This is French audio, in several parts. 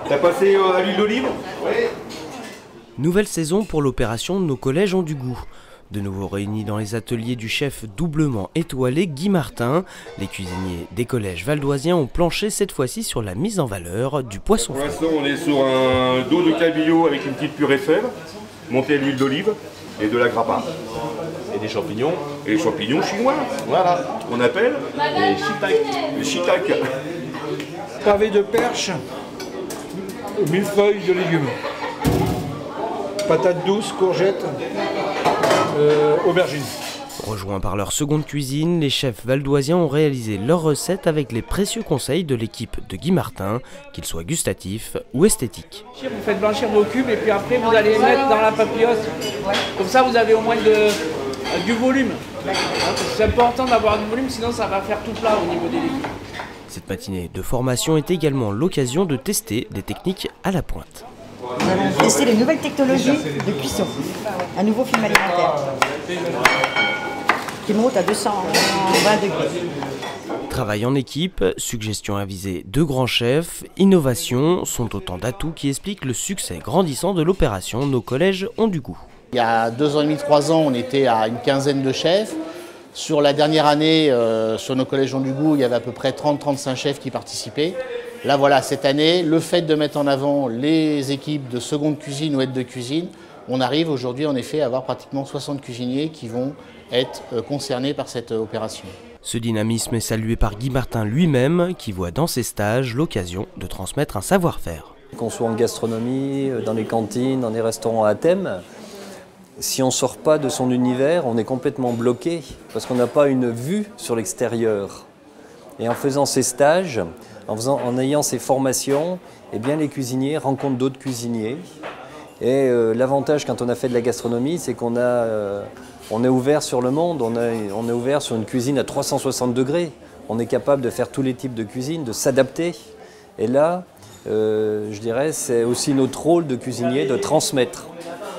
T'as passé à l'huile d'olive? Oui. Nouvelle saison pour l'opération Nos collèges ont du goût. De nouveau réunis dans les ateliers du chef doublement étoilé Guy Martin, les cuisiniers des collèges valdoisiens ont planché cette fois-ci sur la mise en valeur du poisson frais. Pour l'instant, on est sur un dos de cabillaud avec une petite purée fève, montée à l'huile d'olive et de la grappa. Et des champignons. Et les champignons chinois. Voilà. On appelle Les shiitake. les shiitake. Pavé de perche, millefeuilles de légumes, patates douces, courgettes, aubergines. Rejoints par leur seconde cuisine, les chefs valdoisiens ont réalisé leur recette avec les précieux conseils de l'équipe de Guy Martin, qu'ils soient gustatifs ou esthétiques. Vous faites blanchir vos cubes et puis après vous allez les mettre dans la papillote. Comme ça vous avez au moins du volume. C'est important d'avoir du volume, sinon ça va faire tout plat au niveau des légumes. Cette matinée de formation est également l'occasion de tester des techniques à la pointe. Nous allons tester les nouvelles technologies de cuisson. Un nouveau film alimentaire qui monte à 220 degrés. Travail en équipe, suggestions avisées de grands chefs, innovations sont autant d'atouts qui expliquent le succès grandissant de l'opération Nos collèges ont du goût. Il y a 2 ans et demi, 3 ans, on était à une quinzaine de chefs. Sur la dernière année, sur Nos collèges ont du goût, il y avait à peu près 30-35 chefs qui participaient. Là voilà, cette année, le fait de mettre en avant les équipes de seconde cuisine ou aide de cuisine, on arrive aujourd'hui en effet à avoir pratiquement 60 cuisiniers qui vont être concernés par cette opération. Ce dynamisme est salué par Guy Martin lui-même, qui voit dans ses stages l'occasion de transmettre un savoir-faire. Qu'on soit en gastronomie, dans les cantines, dans les restaurants à thème, si on ne sort pas de son univers, on est complètement bloqué parce qu'on n'a pas une vue sur l'extérieur. Et en faisant ces stages, en ayant ces formations, eh bien les cuisiniers rencontrent d'autres cuisiniers. Et l'avantage quand on a fait de la gastronomie, c'est qu'on est ouvert sur le monde, on est ouvert sur une cuisine à 360 degrés. On est capable de faire tous les types de cuisine, de s'adapter. Et là, je dirais, c'est aussi notre rôle de cuisinier de transmettre.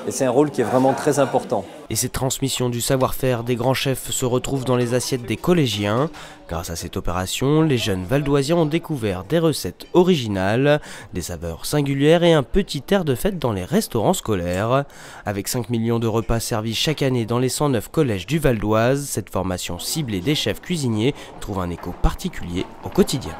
Et c'est un rôle qui est vraiment très important. Et cette transmission du savoir-faire des grands chefs se retrouve dans les assiettes des collégiens. Grâce à cette opération, les jeunes valdoisiens ont découvert des recettes originales, des saveurs singulières et un petit air de fête dans les restaurants scolaires. Avec 5 millions de repas servis chaque année dans les 109 collèges du Val d'Oise, cette formation ciblée des chefs cuisiniers trouve un écho particulier au quotidien.